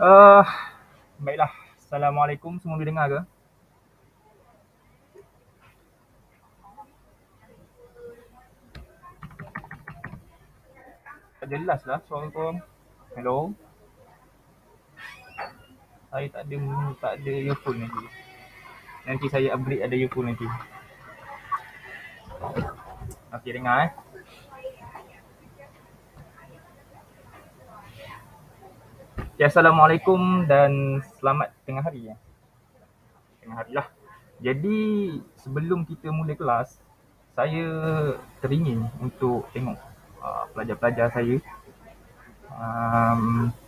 Eh, Baiklah. Assalamualaikum, semua boleh dengar ke? Tak jelas lah suara korang. Hello? Saya tak ada earphone lagi. Nanti saya upgrade ada earphone nanti. Okey, dengar eh. Okay, Assalamualaikum dan selamat tengah hari ya. Tengah hari lah. Jadi sebelum kita mula kelas, saya teringin untuk tengok pelajar-pelajar saya.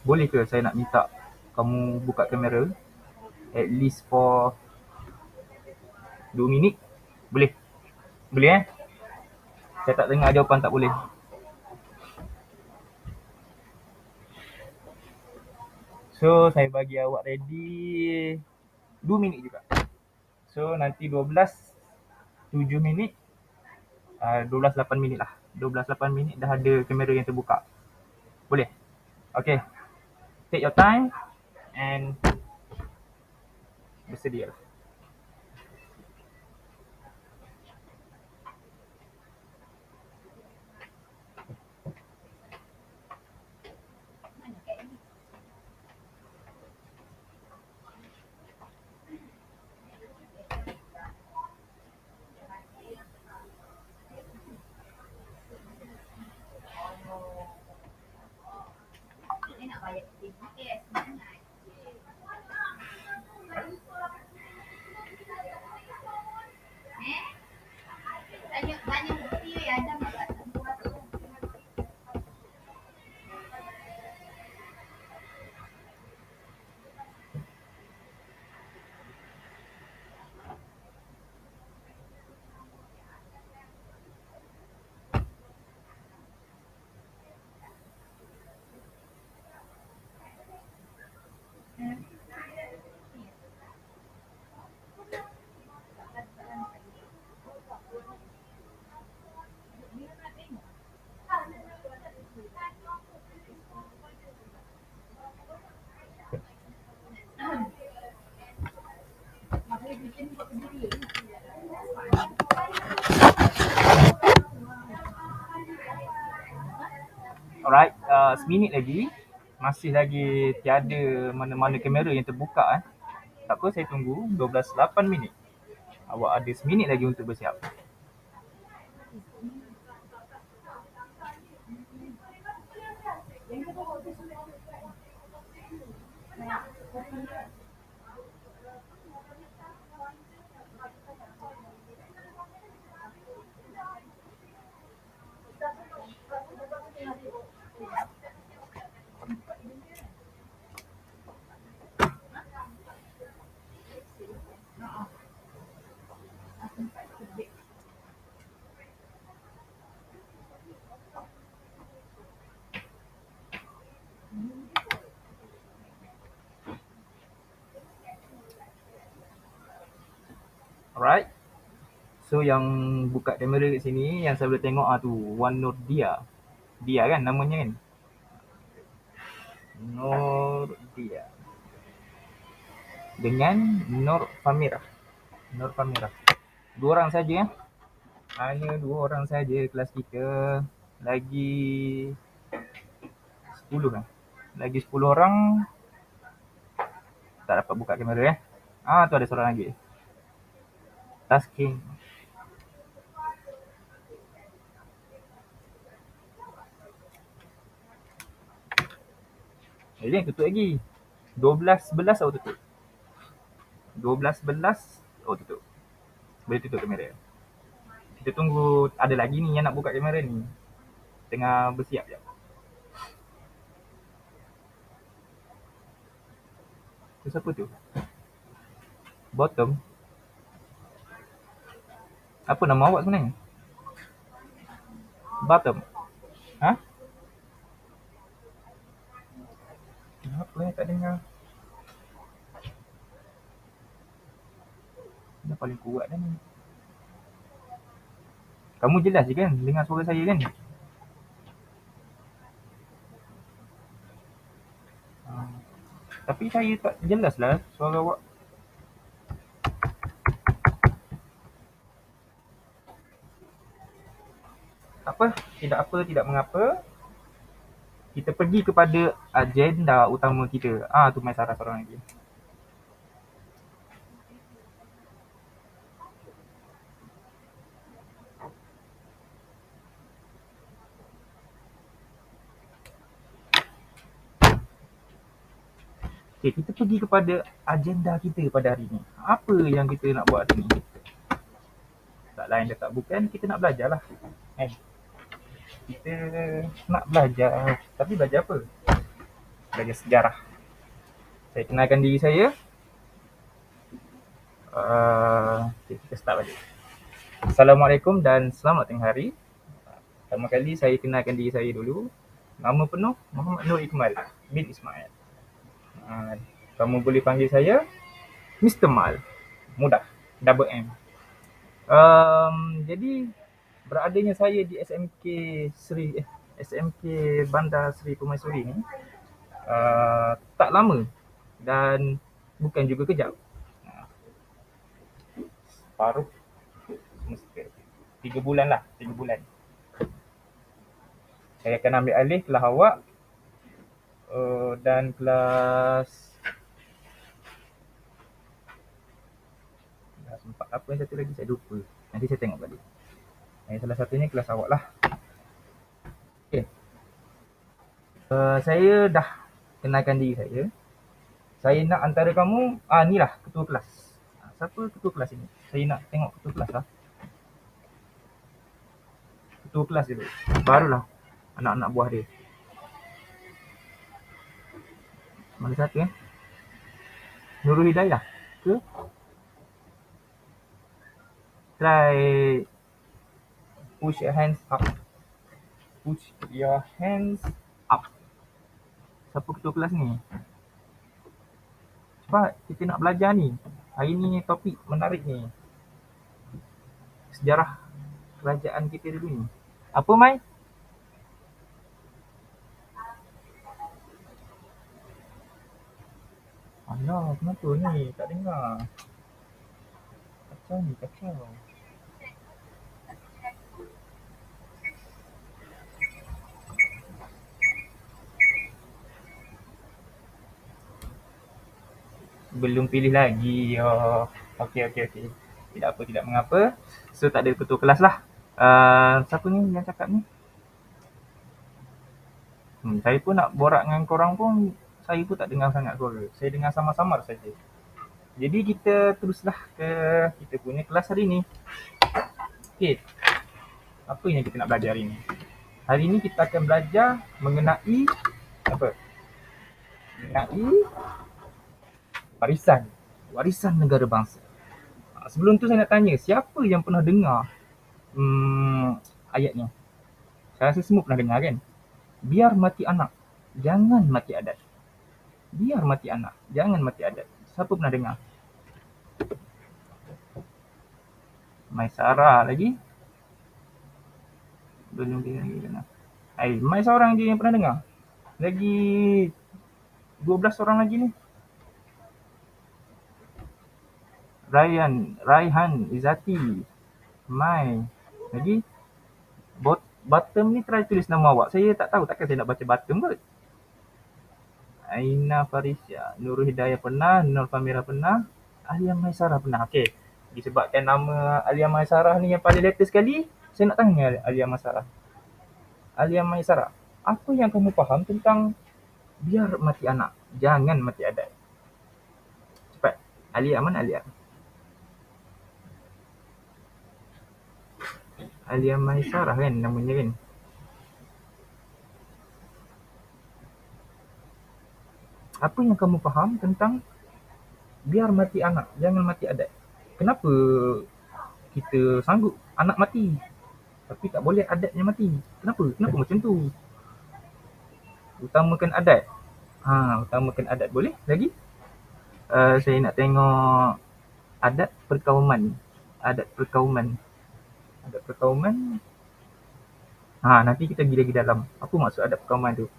Boleh ke saya nak minta kamu buka kamera at least for 2 minit? Boleh? Boleh eh? Saya tak dengar jawapan tak boleh. So saya bagi awak ready 2 minit juga. So nanti 7 minit, 8 minit lah. 8 minit dah ada kamera yang terbuka. Boleh? Okay. Take your time and bersedia. Alright, seminit lagi. Masih lagi tiada mana-mana kamera yang terbuka eh. Tak apa, saya tunggu 8 minit. Awak ada seminit lagi untuk bersiap. Alright. So yang buka kamera kat sini yang saya boleh tengok tu Wan Nur Dia. Dia kan namanya kan? Nur Dia. Dengan Nur Famirah. Nur Famirah. Dua orang saja ya. Hanya dua orang saja kelas kita. Lagi 10 kan? Lagi 10 orang tak dapat buka kamera ya. Tu ada seorang lagi. Tasking. Yang tutup lagi. 12-11 awak tutup. 12-11 awak tutup. Boleh tutup kamera. Kita tunggu, ada lagi ni yang nak buka kamera ni. Tengah bersiap je. Tu siapa tu? Bottom. Apa nama awak sebenarnya? Bottom. Ha? Apa yang tak dengar? Dah paling kuat dah ni. Kamu jelas je kan dengar suara saya kan? Tapi saya tak jelas lah suara awak. Apa, tidak mengapa. Kita pergi kepada agenda utama kita. Tu Mai Sarah seorang lagi. Okay, kita pergi kepada agenda kita pada hari ni. Apa yang kita nak buat hari ni? Tak lain dan tak bukan, kita nak belajar lah. Kita nak belajar. Tapi belajar apa? Belajar sejarah. Saya kenalkan diri saya. Okay, kita start balik. Assalamualaikum dan selamat tengah hari. Pertama kali saya kenalkan diri saya dulu. Nama penuh Muhammad Nur Ikmal bin Ismail. Kamu boleh panggil saya Mr. Mal. Mudah. Double M. Jadi beradanya saya di SMK Bandar Seri Permaisuri ni tak lama dan bukan juga kejap. Paruh semester. 3 bulan lah, 3 bulan. Saya akan ambil alih kelas awak dan kelas 4. Apa yang satu lagi saya lupa. Nanti saya tengok balik. Salah satunya kelas awak lah. Okay. Saya dah kenalkan diri saya. Saya nak antara kamu, ni lah ketua kelas. Siapa ketua kelas ini? Saya nak tengok ketua kelas lah. Ketua kelas dulu. Barulah anak-anak buah dia. Mana satu Nurul Hidayah ke? Try push your hands up. Push your hands up. Siapa ketua kelas ni? Cepat, kita nak belajar ni. Hari ni topik menarik ni. Sejarah kerajaan kita dulu ni. Apa, Mai? Alah, kenapa ni? Tak dengar. Kacau ni, kacau. Belum pilih lagi. Okey. Tidak apa, tidak mengapa. So, tak ada ketua kelas lah. Siapa ni yang cakap ni? Saya pun nak borak dengan korang pun, saya pun tak dengar sangat suara. Saya dengar samar-samar saja. Jadi kita teruslah ke kita punya kelas hari ni. Okey. Apa yang kita nak belajar hari ni? Hari ni kita akan belajar mengenai apa? Mengenai warisan negara bangsa. Sebelum tu saya nak tanya, siapa yang pernah dengar ayat ni? Saya rasa semua pernah dengar kan? Biar mati anak, jangan mati adat. Biar mati anak, jangan mati adat. Siapa pernah dengar? Mai Sarah lagi? Belum dengar lagi. Mai seorang je yang pernah dengar. Lagi 12 orang lagi ni. Raihan, Izzati, Mai. Lagi bottom ni try tulis nama awak. Saya tak tahu, takkan saya nak baca bottom kot. Aina Farisya, Nurul Hidayah pernah, Nur Famira pernah, Alia Maisarah pernah. Okey. Disebabkan nama Alia Maisarah ni yang paling latest sekali, saya nak tanya Alia Maisarah. Alia Maisarah, apa yang kamu faham tentang biar mati anak, jangan mati adat? Cepat. Alia, mana Alia? Alia Maisarah kan namanya kan? Apa yang kamu faham tentang biar mati anak, jangan mati adat? Kenapa kita sanggup anak mati, tapi tak boleh adatnya mati? Kenapa? Kenapa macam tu? Utamakan adat. Utamakan adat. Boleh? Lagi? Saya nak tengok adat perkauman. Adat perkauman. Nanti kita pergi lagi dalam. Apa maksud adat perkauman tu?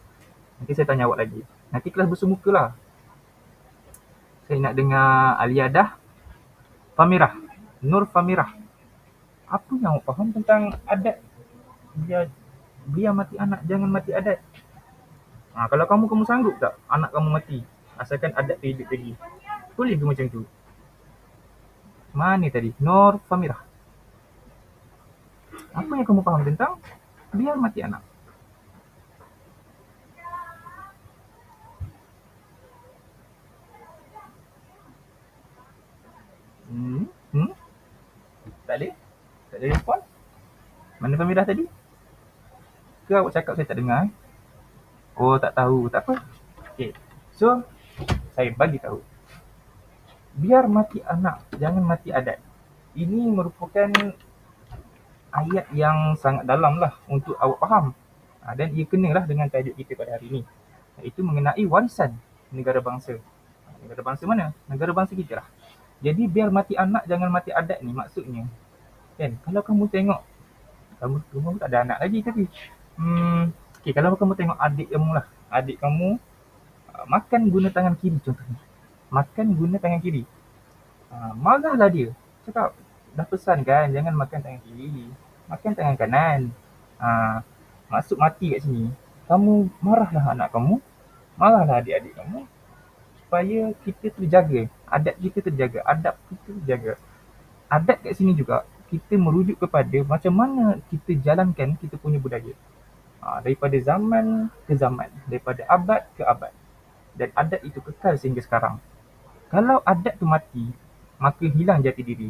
Nanti saya tanya awak lagi. Nanti kelas bersumuka lah. Okay, nak dengar Aliadah Famirah, Nur Famirah. Apa yang awak faham tentang adat biar mati anak jangan mati adat? Kalau kamu sanggup tak anak kamu mati asalkan adat tu hidup lagi? Boleh ke macam tu? Mana tadi? Nur Famirah. Apa yang kamu faham tentang biar mati anak? Hmm? Hmm? Tak boleh? Tak ada respon? Mana Famirah tadi? Ke awak cakap saya tak dengar? Oh, tak tahu. Tak apa. Okay. So, saya bagi tahu. Biar mati anak, jangan mati adat. Ini merupakan ayat yang sangat dalam lah untuk awak faham. Dan ia kenalah dengan tajuk kita pada hari ini. Iaitu mengenai warisan negara bangsa. Negara bangsa mana? Negara bangsa kita lah. Jadi biar mati anak, jangan mati adat ni maksudnya. Kan? Kalau kamu tengok, kamu tak ada anak lagi tapi. Okay, kalau kamu tengok adik kamu lah. Adik kamu makan guna tangan kiri contohnya. Makan guna tangan kiri. Marahlah dia. Cakap, dah pesan kan jangan makan tangan kiri. Makan tangan kanan. Maksud mati kat sini. Kamu marahlah anak kamu. Marahlah adik-adik kamu. Supaya kita terjaga. Adat kita terjaga. Adab kita terjaga. Adat kat sini juga kita merujuk kepada macam mana kita jalankan kita punya budaya. Daripada zaman ke zaman. Daripada abad ke abad. Dan adat itu kekal sehingga sekarang. Kalau adat tu mati, maka hilang jati diri.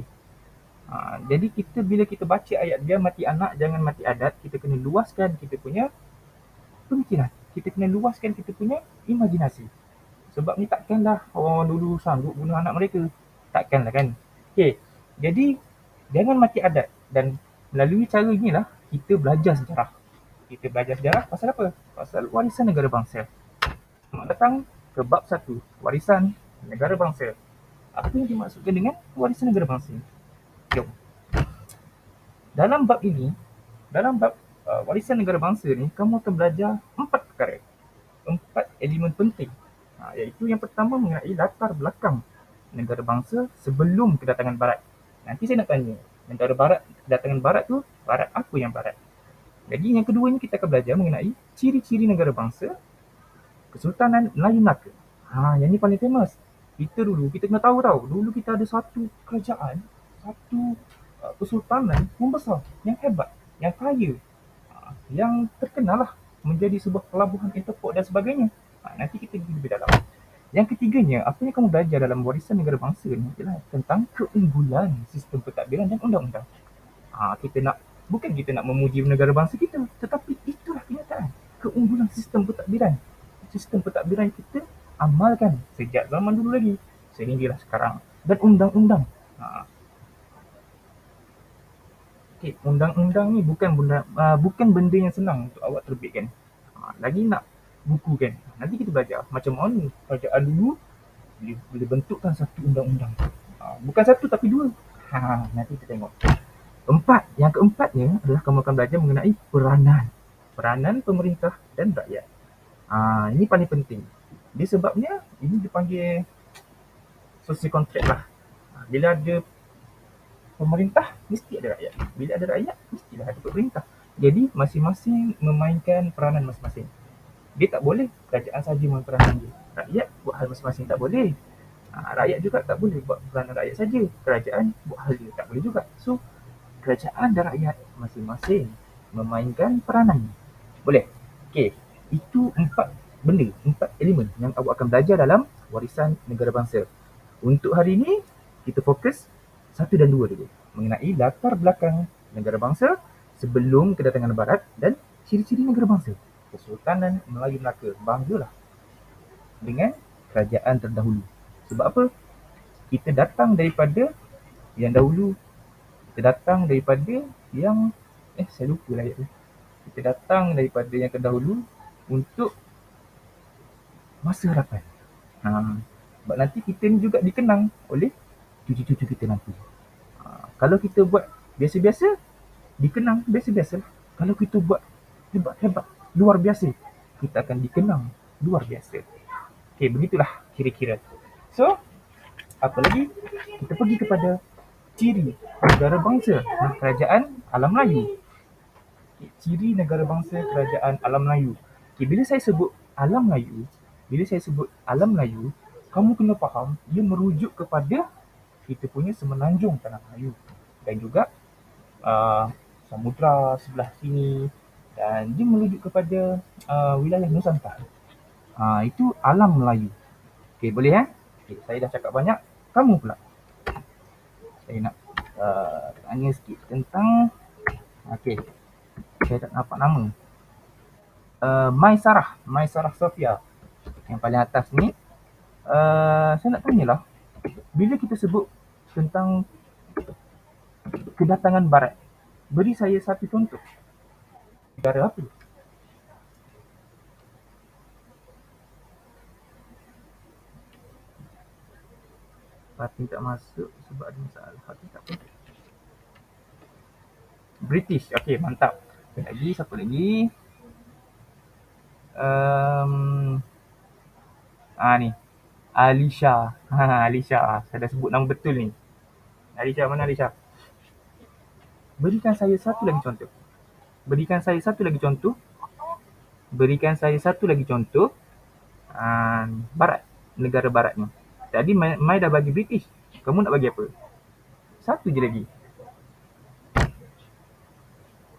Jadi bila kita baca ayat dia mati anak jangan mati adat, kita kena luaskan kita punya pemikiran. Kita kena luaskan kita punya imajinasi. Sebab ni takkanlah orang dulu sanggup bunuh anak mereka. Takkanlah kan. Okay. Jadi jangan mati adat dan melalui cara inilah kita belajar sejarah. Kita belajar sejarah pasal apa? Pasal warisan negara bangsa. Selamat datang ke bab 1, warisan negara bangsa. Apa yang dimaksudkan dengan warisan negara bangsa? Jom. Dalam bab ini, dalam bab warisan negara bangsa ni, kamu akan belajar 4 perkara. 4 elemen penting. Iaitu yang pertama mengenai latar belakang negara bangsa sebelum kedatangan barat. Nanti saya nak tanya, negara barat, kedatangan barat tu, barat apa yang barat? Jadi yang kedua ni kita akan belajar mengenai ciri-ciri negara bangsa Kesultanan Melayu Melaka. Yang ni paling famous. Kita kena tahu tau. Dulu kita ada satu kerajaan, satu kesultanan yang besar, yang hebat, yang kaya, yang terkenal lah menjadi sebuah pelabuhan interport dan sebagainya. Nanti kita pergi lebih dalam. Yang ketiganya, apa yang kamu belajar dalam warisan negara bangsa ni ialah tentang keunggulan sistem pentadbiran dan undang-undang. Bukan kita nak memuji negara bangsa kita, tetapi itulah kenyataan. Keunggulan sistem pentadbiran. Sistem pentadbiran kita amalkan sejak zaman dulu lagi sehinggalah sekarang. Dan undang-undang. Undang-undang ni bukan benda yang senang untuk awak terbitkan. Lagi nak buku kan. Nanti kita belajar macam mana kerajaan dulu boleh bentukkan satu undang-undang. Bukan satu tapi dua. Nanti kita tengok. Yang keempatnya adalah kamu akan belajar mengenai peranan pemerintah dan rakyat. Ini paling penting. Sebabnya ini dipanggil social contract lah. Bila ada pemerintah, mesti ada rakyat. Bila ada rakyat, mestilah ada pemerintah. Jadi masing-masing memainkan peranan masing-masing. Dia tak boleh kerajaan saja main peranan dia. Rakyat buat hal masing-masing tak boleh. Rakyat juga tak boleh buat peranan rakyat saja. Kerajaan buat hal dia tak boleh juga. So, kerajaan dan rakyat masing-masing memainkan peranan. Boleh? Okey. Itu 4 benda, 4 elemen yang awak akan belajar dalam warisan negara bangsa. Untuk hari ini, kita fokus 1 dan 2 dulu. Mengenai latar belakang negara bangsa sebelum kedatangan barat dan ciri-ciri negara bangsa. Kesultanan Melayu Melaka. Banggalah dengan kerajaan terdahulu. Sebab apa? Kita datang daripada yang dahulu. Kita datang daripada yang saya lupa lah ayat tu. Kita datang daripada yang terdahulu untuk masa harapan. Sebab nanti kita ni juga dikenang oleh cucu-cucu kita nanti. Kalau kita buat biasa-biasa, dikenang biasa-biasa. Kalau kita buat hebat-hebat, luar biasa, kita akan dikenang luar biasa. Okey, begitulah kira-kira. So, Apa lagi? Kita pergi kepada ciri negara bangsa kerajaan alam Melayu. Ciri negara bangsa kerajaan alam Melayu. Okay, bila saya sebut alam Melayu, kamu kena faham ia merujuk kepada kita punya semenanjung tanah Melayu dan juga samudra sebelah sini, dan dia merujuk kepada wilayah Nusantara. Itu alam Melayu. Okey, boleh Okay, saya dah cakap banyak. Kamu pula. Saya nak tanya sikit tentang okey. Saya tak nampak nama. Maisarah Sofia. Yang paling atas ni. Saya nak tanyalah. Bila kita sebut tentang kedatangan barat, beri saya satu contoh. Negara apa? Fatin tak masuk sebab ada masalah. Fatin tak apa. British. Okey, mantap. Siapa lagi? Ni. Alisha. Alisha. Saya dah sebut nama betul ni. Alisha, mana Alisha? Berikan saya satu lagi contoh. Barat. Negara barat ni. Tadi Mai dah bagi British. Kamu nak bagi apa? Satu je lagi.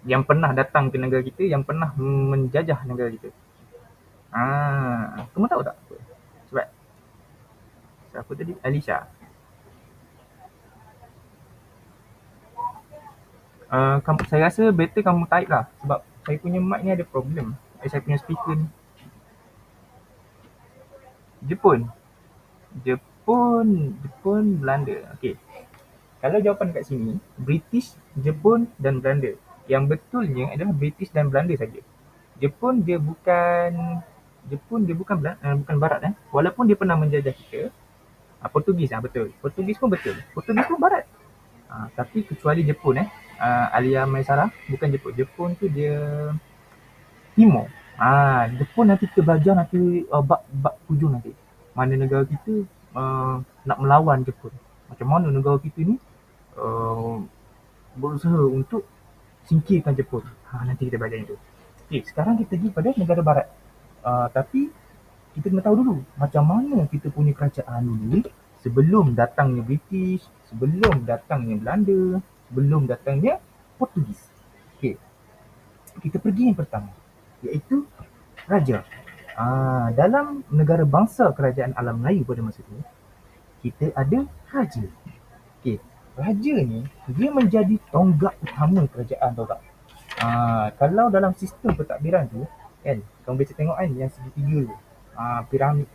Yang pernah datang ke negara kita, yang pernah menjajah negara kita. Kamu tahu tak apa? Sebab siapa tadi? Alisha. Saya rasa better kamu type lah. Sebab saya punya mic ni ada problem. Saya punya speaker ni. Jepun, Belanda. Okey. Kalau jawapan kat sini, British, Jepun dan Belanda. Yang betulnya adalah British dan Belanda saja. Jepun dia bukan bukan barat Walaupun dia pernah menjajah kita. Portugis betul. Portugis pun betul. Portugis pun barat. Tapi kecuali Jepun Alia Maisara bukan Jepun. Jepun tu dia timur. Jepun nanti kita belajar nanti bab hujung nanti. Mana negara kita nak melawan Jepun. Macam mana negara kita ni berusaha untuk singkirkan Jepun. Nanti kita belajar itu. Okay, sekarang kita pergi pada negara barat. Tapi kita kena tahu dulu macam mana kita punya kerajaan dulu sebelum datangnya British, sebelum datangnya Belanda, sebelum datangnya Portugis. Okay. Kita pergi yang pertama, iaitu raja. Dalam negara bangsa kerajaan alam Melayu pada masa itu, kita ada raja. Okay. Raja ni, dia menjadi tonggak utama kerajaan, tahu tak? Kalau dalam sistem pentadbiran tu, kan, kamu bisa tengok kan yang segitiga tu, piramid.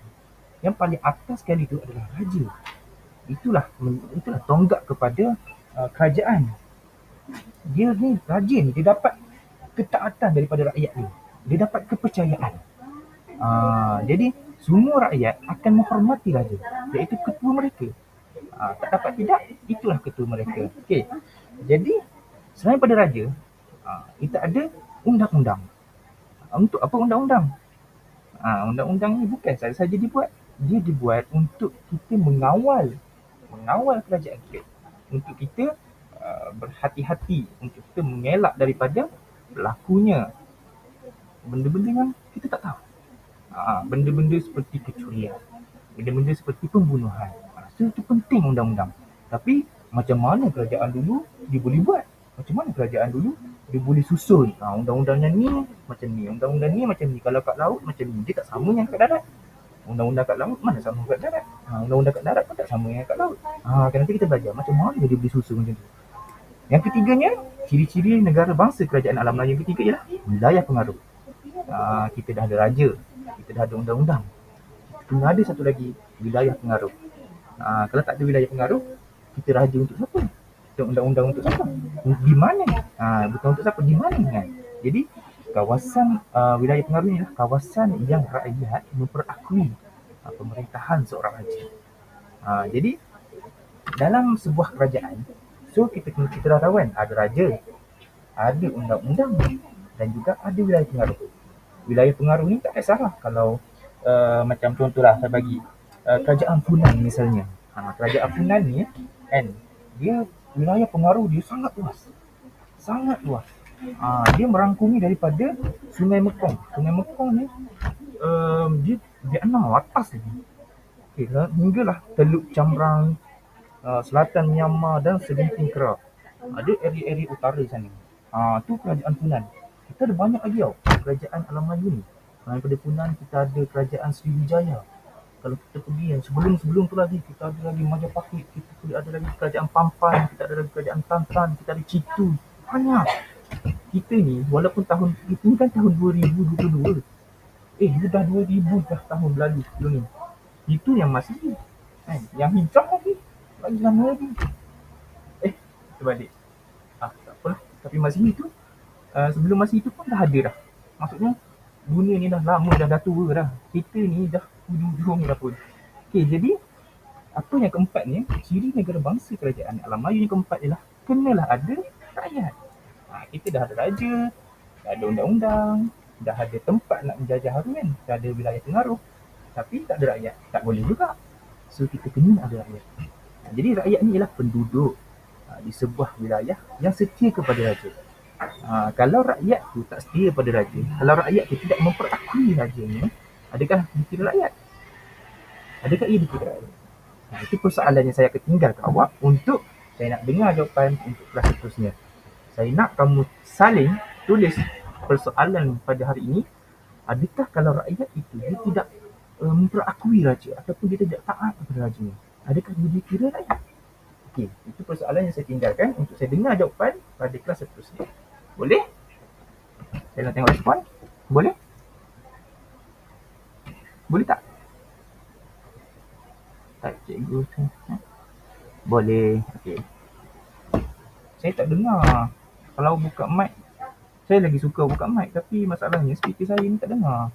Yang paling atas sekali tu adalah raja. Itulah tonggak kepada kerajaan. Dia ni, raja ni, dia dapat ketaatan daripada rakyat dia. Dia dapat kepercayaan. Jadi semua rakyat akan menghormati raja, iaitu ketua mereka. Tak dapat tidak, itulah ketua mereka. Okey. Jadi selain pada raja, kita ada undang-undang. Untuk apa undang-undang? Undang-undang ni bukan saja dibuat. Dia dibuat untuk kita mengawal kerajaan kita. Untuk kita berhati-hati, untuk kita mengelak daripada berlakunya benda-benda yang kita tak tahu. Benda-benda seperti kecurian, benda-benda seperti pembunuhan. So itu penting undang-undang. Tapi macam mana kerajaan dulu dia boleh buat? Macam mana kerajaan dulu dia boleh susun? Undang-undangnya ni macam ni, undang-undang ni macam ni. Kalau kat laut macam ni, dia tak sama yang kat darat. Undang-undang kat laut mana sama kat darat? Undang-undang kat darat pun tak sama yang kat laut. Nanti kita belajar macam mana dia boleh susun macam tu. Yang ketiganya, ciri-ciri negara bangsa kerajaan alam Melayu yang ketiga ialah wilayah pengaruh. Kita dah ada raja, kita dah ada undang-undang. Kena ada satu lagi, wilayah pengaruh. Kalau tak ada wilayah pengaruh, kita raja untuk siapa? Kita undang-undang untuk siapa? Di mana? Bukan untuk siapa, di mana kan? Jadi kawasan wilayah pengaruh ni adalah kawasan yang rakyat memperakui pemerintahan seorang raja. Jadi dalam sebuah kerajaan, so kita dah tahu kan, ada raja, ada undang-undang dan juga ada wilayah pengaruh. Wilayah pengaruh ni tak ada salah kalau macam contohlah saya bagi kerajaan Funan misalnya. Kerajaan Funan ni kan, dia wilayah pengaruh dia sangat luas. Sangat luas. Dia merangkumi daripada Sungai Mekong. Sungai Mekong ni dia Vietnam atas lagi. Hinggalah Teluk Camrang, selatan Myanmar dan segenting Kerak. Ada area-area utara sana. Tu kerajaan Funan. Kita ada banyak lagi tau kerajaan alam Melayu ni. Daripada Funan kita ada kerajaan Sriwijaya. Kalau kita pergi yang sebelum-sebelum tu lagi, kita ada lagi Majapahit, kita ada lagi kerajaan Pampan, kita ada lagi kerajaan Tantan, kita ada Citu. Banyak. Kita ni walaupun tahun itu kan tahun 2022. Dia dah 2000 dah tahun berlalu sebelum ni. Itu yang masih kan, yang hijrah lagi lama lagi. Terbalik. Tak apalah. Tapi masa itu, sebelum masa itu pun dah ada dah. Maksudnya dunia ni dah lama dah tua dah. Kita ni dah hujung dah pun. Jadi apa yang keempat ni, ciri negara bangsa kerajaan alam Melayu yang keempat ialah kenalah ada rakyat. Kita dah ada raja, dah ada undang-undang, dah ada tempat nak menjajah haruan, dah ada wilayah pengaruh. Tapi tak ada rakyat. Tak boleh juga. So kita kena ada rakyat. Jadi rakyat ni ialah penduduk di sebuah wilayah yang setia kepada raja. Kalau rakyat tu tak setia pada raja, kalau rakyat tu tidak memperakui rajanya, adakah dikira rakyat? Adakah ia dikira rakyat? Itu persoalan yang saya akan tinggalkan awak untuk saya nak dengar jawapan untuk kelas seterusnya. Saya nak kamu saling tulis persoalan pada hari ini. Adakah kalau rakyat itu dia tidak memperakui raja ataupun dia tidak taat kepada rajanya, adakah dia dikira rakyat? Itu persoalan yang saya tinggalkan untuk saya dengar jawapan pada kelas seterusnya. Boleh? Saya nak tengok respon. Boleh? Boleh tak? Tak, cikgu. Boleh. Okey. Saya tak dengar. Kalau buka mic, saya lagi suka buka mic, tapi masalahnya speaker saya ni tak dengar.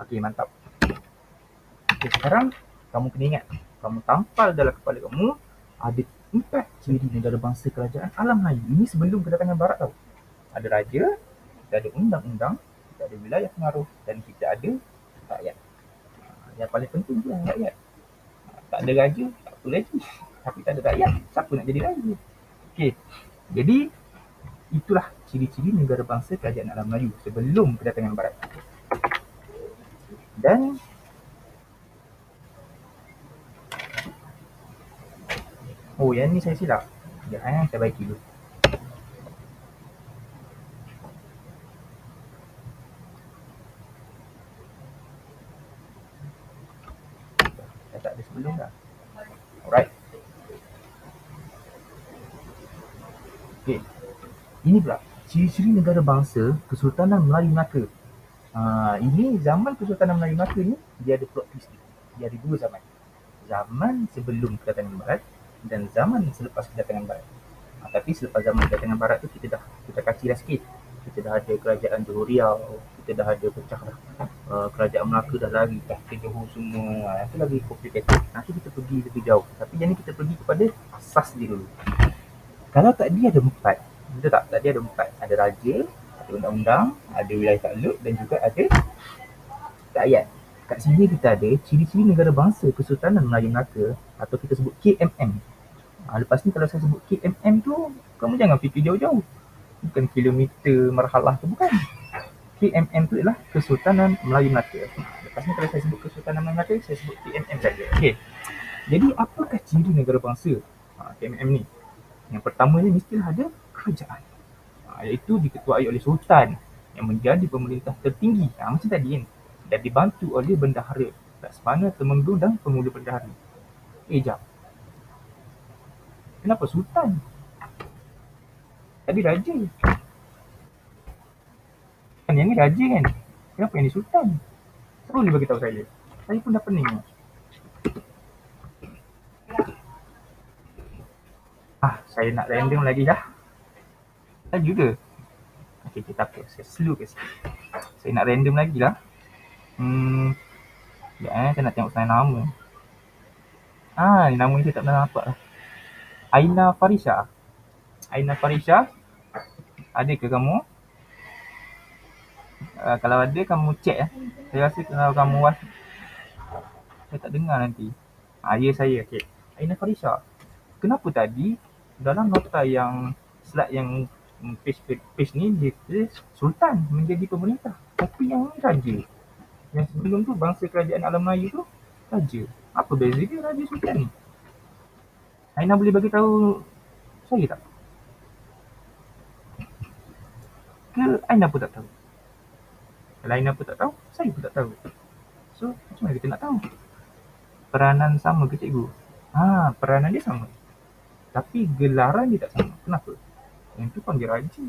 Okey, mantap. Sekarang kamu kena ingat, kamu tampal dalam kepala kamu ada 4 ciri negara bangsa kerajaan alam Melayu. Ini sebelum kedatangan barat tau. Ada raja, kita ada undang-undang, kita ada wilayah pengaruh dan kita ada rakyat. Yang paling penting tu rakyat. Tak ada raja, tak apa lagi. Tapi tak ada rakyat, siapa nak jadi raja? Jadi itulah ciri-ciri negara bangsa kerajaan alam Melayu sebelum kedatangan barat. Dan yang ni saya silap. Sekejap saya baiki dulu. Dah tak ada sebelum dah. Alright. Ini pula ciri-ciri negara bangsa Kesultanan Melayu Melaka. Ini zaman Kesultanan Melayu Melaka ni dia ada plot twist. Dia ada 2 zaman. Zaman sebelum kedatangan barat dan zaman selepas kedatangan barat. Tapi selepas zaman kedatangan barat tu kita kaci dah sikit. Kita dah ada kerajaan Johor Riau, kita dah ada pecah dah. Kerajaan Melaka dah lari ke Johor semua. Itu lagi complicated. Nanti kita pergi lebih jauh. Tapi yang ni kita pergi kepada asas dia dulu. Kalau tadi ada 4, betul tak? Tadi ada 4. Ada raja, ada undang-undang, ada wilayah takluk dan juga ada rakyat. Kat sini kita ada ciri-ciri negara bangsa Kesultanan Melayu Melaka atau kita sebut KMM. Lepas ni kalau saya sebut KMM tu, kamu jangan fikir jauh-jauh. Bukan kilometer marhalah tu, bukan. KMM tu ialah Kesultanan Melayu Melaka. Lepas ni kalau saya sebut Kesultanan Melayu Melaka, saya sebut KMM saja. Jadi apakah ciri negara bangsa KMM ni? Yang pertamanya mestilah ada kerajaan. Iaitu diketuai oleh Sultan yang menjadi pemerintah tertinggi. Macam tadi kan. Dan dibantu oleh bendahara, Laksamana, Temenggung dan Pengulu Bendahara. Jap. Kenapa Sultan? Tadi raja. Yang ni raja kan? Kenapa yang ni Sultan? Terus dia beritahu saya. Saya pun dah pening. Saya nak random lagi dah. Laju ke? Okey, tak apa. Saya slow ke sikit. Saya nak random lagi lah. Saya nak tengok saya nama. Ni nama ni saya tak pernah nampak lah. Aina Farisha. Aina Farisha. Ada ke kamu? Kalau ada kamu cek ya. Saya rasa kalau kamu saya tak dengar nanti. Ya saya. Okay. Aina Farisha. Kenapa tadi dalam nota yang slide yang page ni dia tulis Sultan menjadi pemerintah. Tapi yang ni raja. Yang sebelum tu bangsa kerajaan alam Melayu tu raja. Apa beza dia raja Sultan ni? Aina boleh bagi tahu saya tak? Ke Aina pun tak tahu? Kalau Aina pun tak tahu, saya pun tak tahu. So, macam mana kita nak tahu? Peranan sama ke cikgu? Peranan dia sama. Tapi gelaran dia tak sama. Kenapa? Yang tu panggil raja.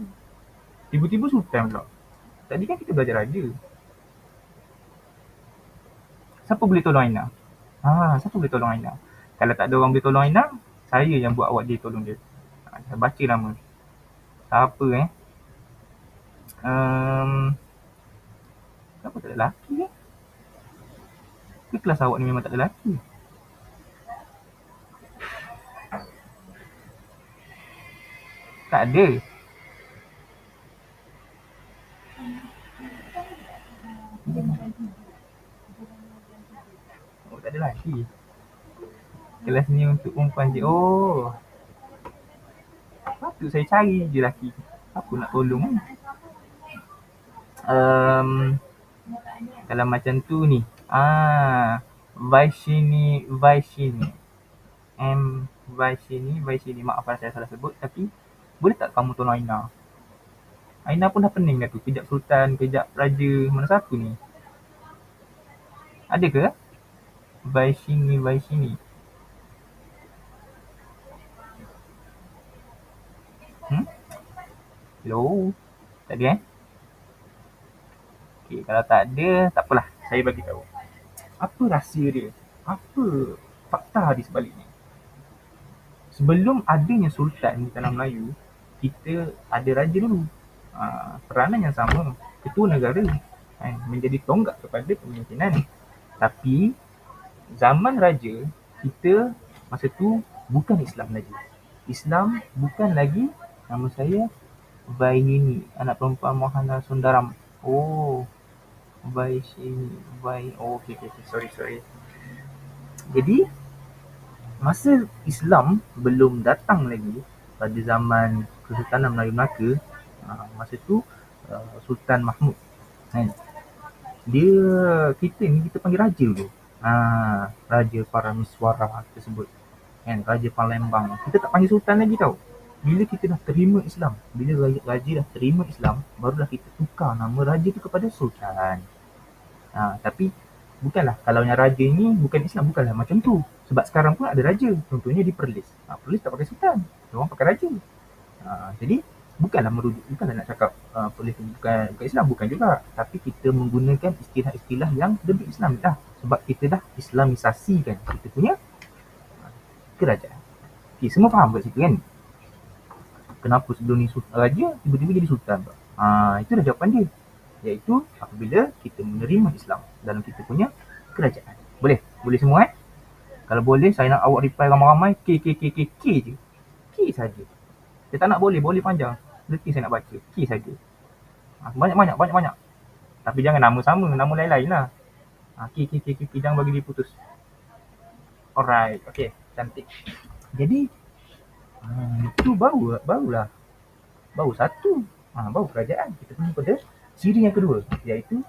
Tiba-tiba sultan pula. Tadi kan kita belajar raja. Siapa boleh tolong Aina? Siapa boleh tolong Aina? Kalau tak ada orang boleh tolong Aina, saya yang buat awak dia tolong dia. Saya baca nama. Siapa Kenapa tak ada lelaki Ke kelas awak ni memang tak ada lelaki? Tak ada. Oh, tak ada lelaki. Kelas ni untuk perempuan je. Oh. Patut saya cari je lelaki. Apa nak tolong ni? Kalau macam tu ni. Vaishini. Vaishini. Maaf kalau saya salah sebut. Tapi, boleh tak kamu tolong Aina? Aina pun dah pening dah tu. Kejap sultan, kejap raja. Mana satu ni? Ada ke? Vaishini. Hello? Tak ada Okay, kalau tak ada, tak apalah. Saya bagi tahu. Apa rahsia dia? Apa fakta di sebalik ni? Sebelum adanya sultan di tanah Melayu, kita ada raja dulu. Peranan yang sama, ketua negara, menjadi tonggak kepada pemimpinan. Tapi zaman raja, kita masa tu bukan Islam lagi. Islam bukan lagi nama saya Vaihini, anak perempuan Mohana Sundaram. Oh, Vaishini. Okay. Sorry. Jadi masa Islam belum datang lagi pada zaman Kesultanan Melayu Melaka, masa tu Sultan Mahmud kan, kita panggil raja dulu. Raja Paramiswara tersebut kan, Raja Palembang. Kita tak panggil sultan lagi tau. Bila kita dah terima Islam, bila raja dah terima Islam, barulah kita tukar nama raja tu kepada sultan. Tapi bukanlah, kalau yang raja ni bukan Islam, bukanlah macam tu. Sebab sekarang pun ada raja, contohnya di Perlis. Perlis tak pakai sultan, orang pakai raja. Jadi bukanlah nak cakap Perlis bukan Islam, bukan juga. Tapi kita menggunakan istilah-istilah yang lebih Islam dah. Sebab kita dah Islamisasikan kita punya kerajaan. Okay, semua faham kat situ kan? Kenapa sebelum ni raja, tiba-tiba jadi sultan? Itu dah jawapan dia. Iaitu apabila kita menerima Islam dalam kita punya kerajaan. Boleh semua Kalau boleh, saya nak awak reply ramai-ramai K je. K saja. Saya tak nak boleh panjang. Letih saya nak baca. K saja. Banyak. Tapi jangan nama sama, nama lain-lain lah. K. Jangan bagi dia putus. Alright, okay, cantik. Jadi, itu barulah. Baru satu. Baru kerajaan. Kita pergi pada ciri yang kedua, iaitu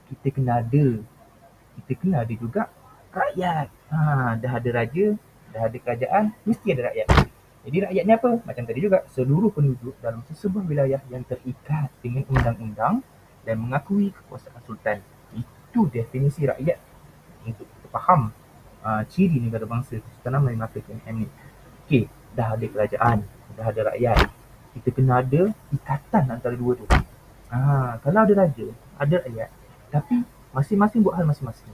kita kena ada juga rakyat. Dah ada raja, dah ada kerajaan, mesti ada rakyat. Jadi rakyat ni apa? Macam tadi juga, seluruh penduduk dalam sesebuah wilayah yang terikat dengan undang-undang dan mengakui kekuasaan sultan. Itu definisi rakyat untuk kita faham ciri negara bangsa Kesultanan Melayu Melaka KMM ni. Okey, dah ada kerajaan, dah ada rakyat. Kita kena ada ikatan antara dua tu. Kalau ada raja, ada rakyat, tapi masing-masing buat hal masing-masing,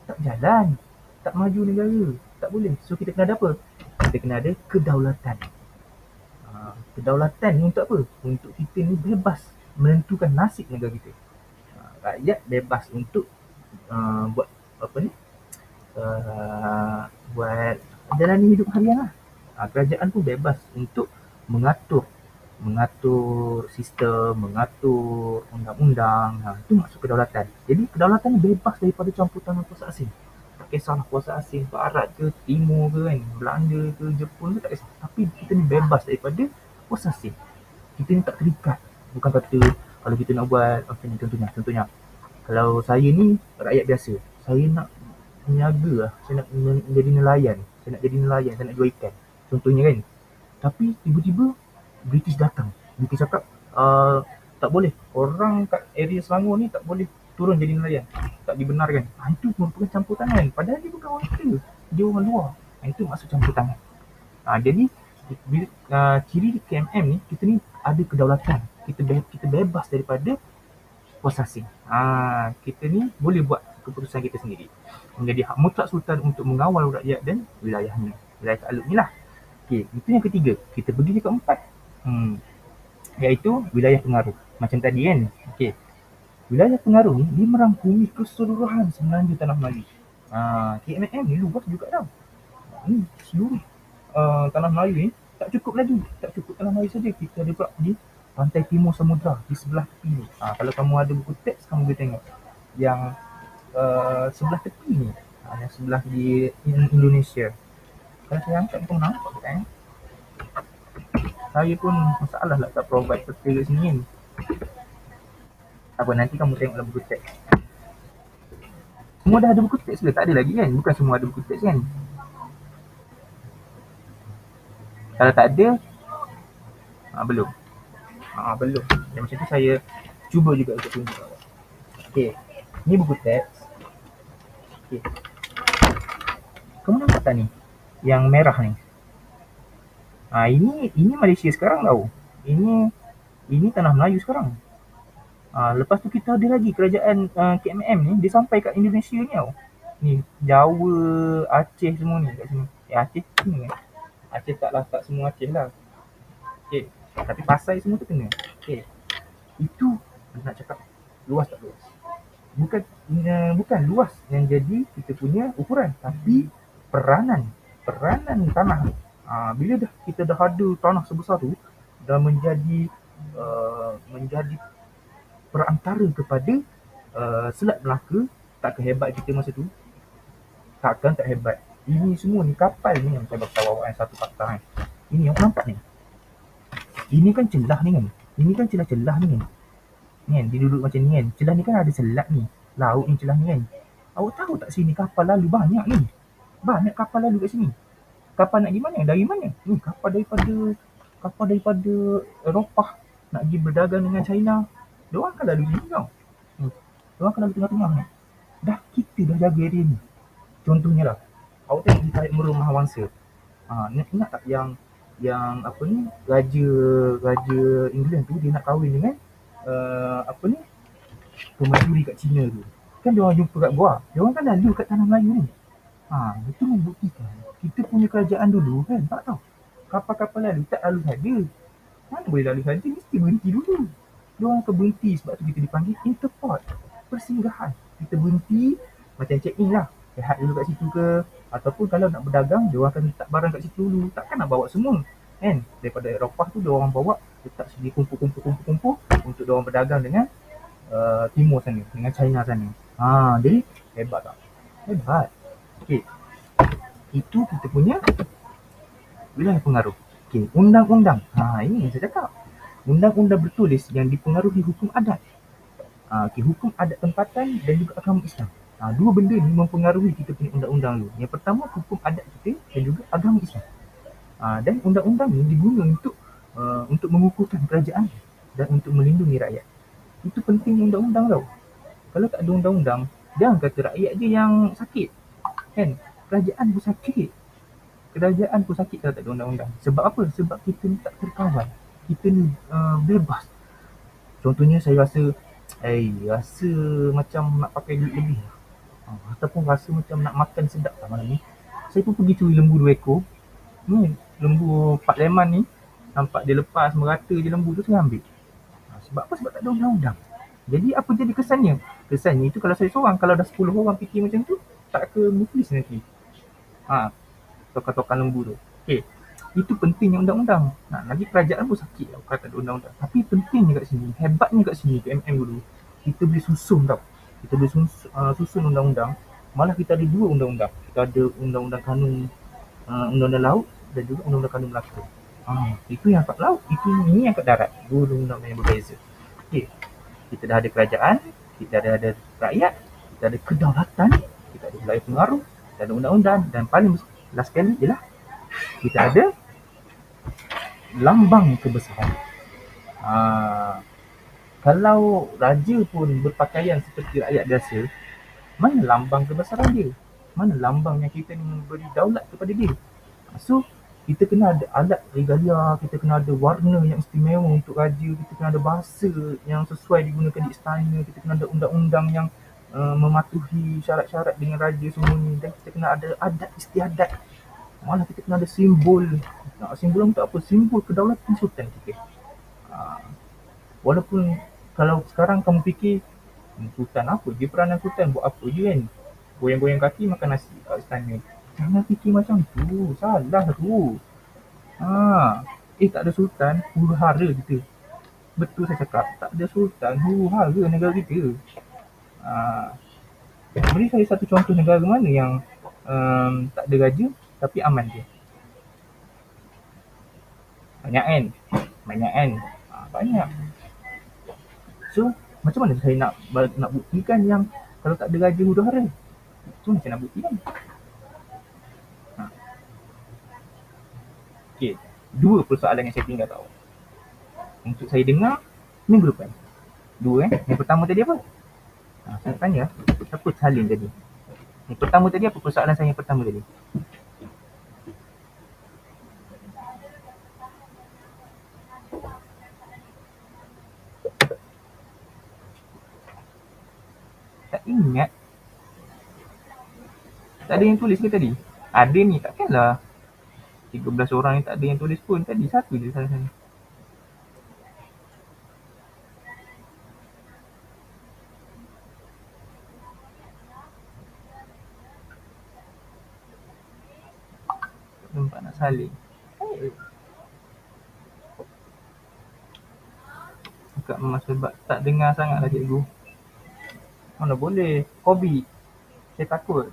tak jalan, tak maju negara, tak boleh. So kita kena ada apa? Kita kena ada kedaulatan. Kedaulatan ni untuk apa? Untuk kita ni bebas menentukan nasib negara kita. Rakyat bebas untuk buat apa ni? Buat jalani hidup harian lah. Kerajaan pun bebas untuk mengatur mengatur sistem, mengatur undang-undang. Itu masuk kedaulatan. Jadi kedaulatan ni bebas daripada campur tangan kuasa asing. Tak kisahlah kuasa asing barat ke, timur ke kan, Belanda ke, Jepun ke, tak kisah. Tapi kita ni bebas daripada kuasa asing. Kita ni tak terikat. Bukan kata kalau kita nak buat macam ni, contohnya. Kalau saya ni rakyat biasa, saya nak meniaga lah, saya nak menjadi nelayan, saya nak jual ikan. Contohnya kan. Tapi tiba-tiba British datang. British cakap, tak boleh. Orang kat area Selangor ni tak boleh turun jadi nelayan. Tak dibenarkan. Itu merupakan campur tangan. Padahal dia bukan orang kita. Dia orang luar. Itu maksud campur tangan. Jadi, ciri KMM ni, kita ni ada kedaulatan. Kita bebas daripada kuasa asing. Kita ni boleh buat keputusan kita sendiri. Menjadi hak mutlak sultan untuk mengawal rakyat dan wilayahnya. Wilayah takluk ni lah. Okey, itu yang ketiga. Kita pergi ke keempat. Iaitu wilayah pengaruh. Macam tadi kan. Okey. Wilayah pengaruh ni dia merangkumi keseluruhan semenanjung tanah Melayu. KMM ni luas juga tau. Ni seluruh tanah Melayu ni tak cukup lagi. Tak cukup tanah Melayu saja. Kita ada pula di pantai timur samudra di sebelah tepi ni. Kalau kamu ada buku teks, kamu boleh tengok yang sebelah tepi ni. Yang sebelah di Indonesia. Kalau saya angkat pun nampak kan. Saya pun masalah lah tak provide peta kat sini kan. Apa nanti kamu tengoklah buku teks. Semua dah ada buku teks ke? Tak ada lagi kan? Bukan semua ada buku teks kan? Kalau tak ada, belum. Belum. Dan macam tu saya cuba juga untuk tunjuk awak. Okey. Ni buku teks. Okey. Kamu nampak tak ni? Yang merah ni. Ini Malaysia sekarang tau. Ini tanah Melayu sekarang. Lepas tu kita ada lagi kerajaan KMM ni, dia sampai kat Indonesia ni tau. Ni Jawa, Aceh semua ni kat sini. Aceh sini kan. Aceh tak semua Aceh lah. Okey. Tapi Pasai semua tu kena. Okey. Itu nak cakap luas tak luas. Bukan luas yang jadi kita punya ukuran, tapi peranan tanah ni. Bila kita dah ada tanah sebesar tu, dah menjadi perantara kepada Selat Melaka. Takkan hebat kita masa tu? Takkan tak hebat. Ini semua ni kapal ni yang saya beritahu awak satu fakta kan. Ini awak nampak ni. Ini kan celah ni kan. Ini kan celah-celah ni kan. Kan dia duduk macam ni kan. Celah ni kan ada selat ni. Laut ni celah ni kan. Awak tahu tak sini kapal lalu banyak ni. Banyak kapal lalu kat sini. Kapal nak pergi mana? Dari mana? Ni kapal daripada Eropah nak pergi berdagang dengan China. Diorang akan lalu sini tau. Diorang akan lalu tengah-tengah ni. Kita dah jaga area ni. Contohnya lah, awak tengok di Tarik Merum Mahawangsa. Ingat tak yang apa ni, raja England tu dia nak kahwin dengan pemaisuri kat China tu. Kan diorang jumpa kat Goa. Diorang kan lalu kat tanah Melayu ni. Itu membuktikan kita punya kerajaan dulu kan, tak tahu. Kapal-kapal lalu tak lalu saja. Mana boleh lalu saja, mesti berhenti dulu. Diorang akan berhenti, sebab tu kita dipanggil interport, persinggahan. Kita berhenti, macam check-in lah. Rehat dulu kat situ ke. Ataupun kalau nak berdagang, diorang akan letak barang kat situ dulu. Takkan nak bawa semua kan. Daripada Eropah tu diorang bawa, letak segi kumpul-kumpul untuk diorang berdagang dengan timur sana, dengan China sana. Jadi hebat tak? Hebat. Okey. Itu kita punya wilayah pengaruh. Okey, undang-undang. Ini yang saya cakap. Undang-undang bertulis yang dipengaruhi hukum adat. Hukum adat tempatan dan juga agama Islam. Dua benda ni mempengaruhi kita punya undang-undang tu. Yang pertama hukum adat kita dan juga agama Islam. Dan undang-undang ni diguna untuk mengukuhkan kerajaan dan untuk melindungi rakyat. Itu penting undang-undang tau. Kalau tak ada undang-undang, jangan kata rakyat je yang sakit. Kan? Kerajaan pun sakit. Kalau tak ada undang-undang. Sebab apa? Sebab kita ni tak terkawal. Kita ni bebas. Contohnya saya rasa macam nak pakai duit lebih. Ataupun rasa macam nak makan sedap tak malam ni. Saya pun pergi curi lembu 2 ekor. Ni lembu Pak Leman ni. Nampak dia lepas merata je lembu tu, saya ambil. Sebab apa? Sebab tak ada undang-undang. Jadi apa jadi kesannya? Kesannya itu kalau saya seorang, kalau dah 10 orang fikir macam tu, tak ke muflis nanti. Tokan-tokan lembu tu. Okey. Itu pentingnya undang-undang. Nah, nanti kerajaan pun sakit lah kata ada undang-undang. Tapi pentingnya kat sini, hebatnya kat sini PMM dulu. Kita boleh susun tau. Kita boleh susun undang-undang. Malah kita ada dua undang-undang. Kita ada undang-undang kanun undang-undang laut dan juga undang-undang kanun Melaka. Itu yang kat laut, itu ini yang kat darat. Dua undang-undang yang berbeza. Okey, kita dah ada kerajaan, kita dah ada rakyat, kita ada kedaulatan, kita ada wilayah pengaruh, kita ada undang-undang dan paling last sekali ialah kita ada lambang kebesaran. Ah, kalau raja pun berpakaian seperti rakyat biasa, mana lambang kebesaran dia? Mana lambang yang kita memberi daulat kepada dia? So, kita kena ada alat regalia, kita kena ada warna yang istimewa untuk raja, kita kena ada bahasa yang sesuai digunakan di istana, kita kena ada undang-undang yang mematuhi syarat-syarat dengan raja semua ni, dan kita kena ada adat istiadat. Malah kita kena ada simbol. Simbol untuk apa? Simbol kedaulatan sultan kita. Ah, Walaupun kalau sekarang kamu fikir, sultan apa je peranan sultan, buat apa je kan? Goyang-goyang kaki makan nasi kat istana. Jangan fikir macam tu, salah tu. Tak ada sultan, huru hara kita. Betul saya cakap, tak ada sultan, huru hara negara kita. Ah, Beri saya satu contoh negara mana yang tak ada raja tapi aman dia. Banyak kan? Banyak kan? Banyak. So, macam mana saya nak buktikan yang kalau tak ada raja huru hara? Macam mana saya nak buktikan? Okey, dua persoalan yang saya tinggal tahu. Untuk saya dengar minggu depan. Dua Yang pertama tadi apa? Saya tanya, apa salin tadi? Yang pertama tadi apa persoalan saya yang pertama tadi? Tak ingat. Tak ada yang tulis ke tadi? Ada ni, takkanlah 13 orang ni tak ada yang tulis pun. Tadi satu je salah sana. Tempat nak salin. Dekat Mas sebab tak dengar sangat lah cikgu. Mana boleh. COVID. Saya takut.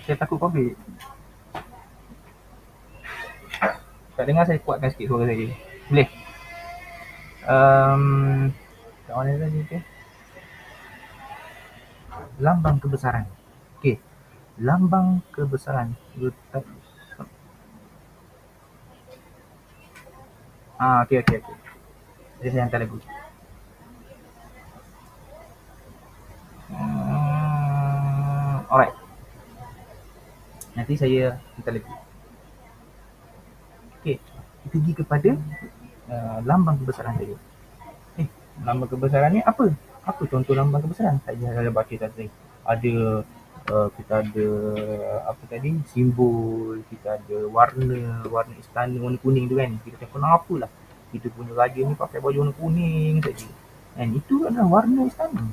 Saya takut COVID. Tak dengar saya kuatkan sikit suara saya. Boleh? Kat mana tadi tu? Lambang kebesaran. Okey. Lambang kebesaran. Okey. Jadi saya hantar lagu. Alright. Nanti saya hantar lagu. Okey. Kita pergi kepada lambang kebesaran tadi. Lambang kebesaran ni apa? Apa contoh lambang kebesaran? Saya dah baca tadi. Ada kita ada apa tadi? Simbol, kita ada warna istana warna kuning tu kan. Kita cakap kenapa lah kita punya raja ni pakai baju warna kuning saja. Dan itu adalah warna istana.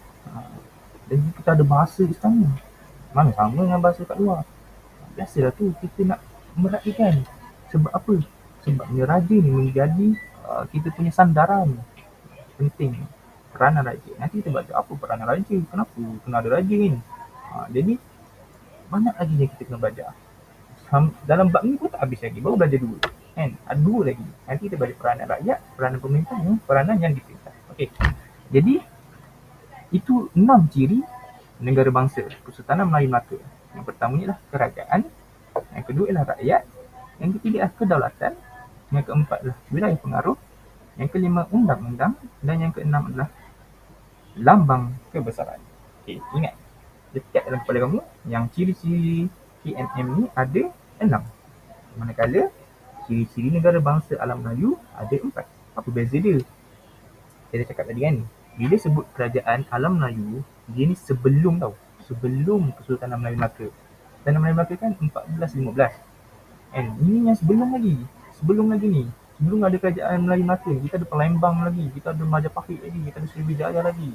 Dan kita ada bahasa istana. Mana sama dengan bahasa kat luar. Biasalah tu kita nak meraihkan. Sebab apa? Sebabnya raja ni menjadi kita punya sandaran. Penting peranan raja. Nanti kita baca apa peranan raja, kenapa kena ada raja ni. Jadi banyak lagi yang kita kena belajar. Dalam bab ni pun tak habis lagi, baru belajar dua kan, ada dua lagi. Nanti kita belajar peranan rakyat, peranan pemerintah, peranan yang diperintah. Okey, jadi itu 6 ciri negara bangsa Kesultanan Melayu Melaka. Yang pertama ialah kerajaan, yang kedua ialah rakyat, yang ketiga adalah kedaulatan, yang keempat adalah wilayah pengaruh, yang kelima undang-undang, dan yang keenam adalah lambang kebesaran. Okey, ingat, dekat dalam kepala kamu yang ciri-ciri KMM ni ada 6. Manakala ciri-ciri negara bangsa alam Melayu ada 4. Apa beza dia? Saya dah cakap tadi kan, bila sebut kerajaan alam Melayu, dia ni sebelum sebelum Kesultanan Melayu Melaka. Kesultanan Melayu Melaka kan 1415. Ini yang sebelum lagi ni. Sebelum ada kerajaan Melayu Melaka, kita ada Palembang lagi, kita ada Majapahit lagi, kita ada Sriwijaya lagi.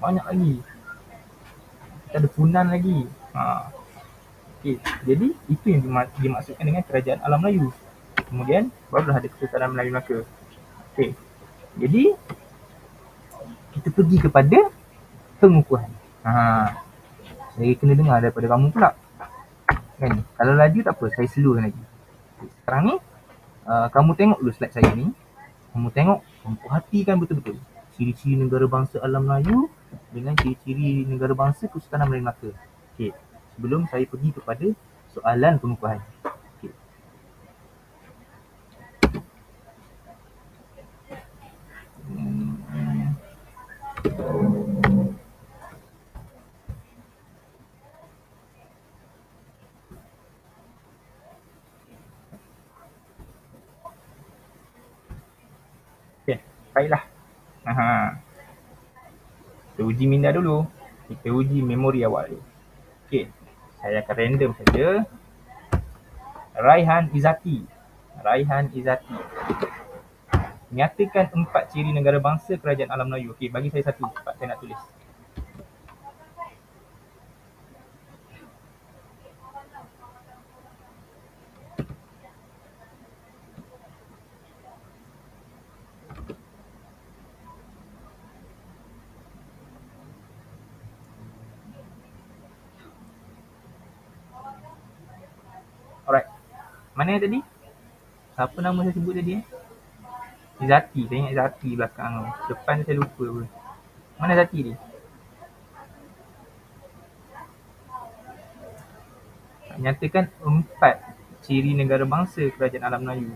Banyak lagi. Kita ada Funan lagi. Okey, jadi itu yang dimaksudkan dengan kerajaan alam Melayu. Kemudian barulah ada Kesultanan Melayu Melaka. Okey. Jadi kita pergi kepada pengukuhan. Saya kena dengar daripada kamu pula. Kan? Kalau laju tak apa, saya slowkan lagi. Sekarang ni kamu tengok dulu slide saya ni. Kamu tengok, kamu perhatikan betul-betul ciri-ciri negara bangsa alam Melayu dengan ciri-ciri negara bangsa Kesultanan Melayu Melaka. Okey. Sebelum saya pergi kepada soalan pengukuhan. Okey. Okey, baiklah. Kita uji minda dulu. Kita uji memori awak dulu. Okey. Saya akan random saja. Raihan Izzati. Raihan Izzati. Nyatakan 4 ciri negara bangsa kerajaan alam Melayu. Okey, bagi saya satu. Cepat saya nak tulis. Alright. Mana yang tadi? Siapa nama saya sebut tadi Izzati. Saya ingat Izzati belakang tu. Depan saya lupa pun. Mana Izzati ni? Nyatakan 4 ciri negara bangsa kerajaan alam Melayu.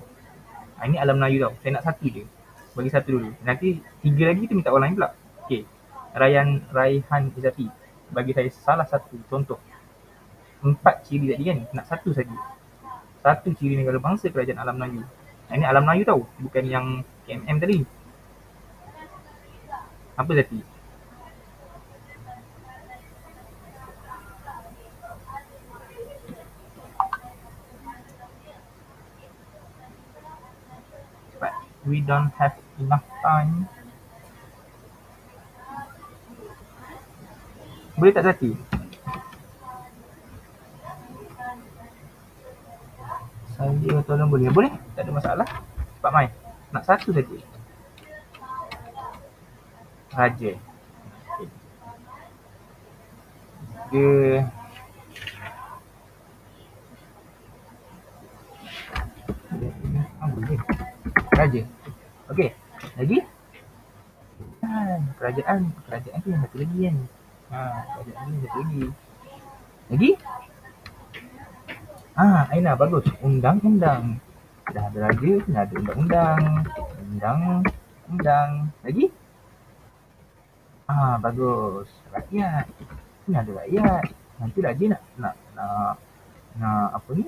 Ini alam Melayu tau. Saya nak satu je. Bagi satu dulu. Nanti 3 lagi kita minta orang lain pula. Okey. Raihan Izzati. Bagi saya salah satu contoh. 4 ciri tadi kan. Nak satu saja. Satu ciri negara bangsa kerajaan alam Melayu. Ini alam Melayu tau. Bukan yang KMM tadi. Apa Zati? But we don't have enough time. Boleh tak Zati? Saya tolong boleh? Boleh? Tak ada masalah. Cepat mai. Nak satu saja. Raja. Dia boleh. Raja. Okey. Lagi? Kerajaan tu yang satu lagi kan. Kerajaan ni satu lagi. Lagi? Aina bagus. Undang-undang. Dah ada raja, dah ada undang-undang. Undang-undang. Lagi? Bagus. Rakyat. Ni ada rakyat. Nanti raja nak apa ni?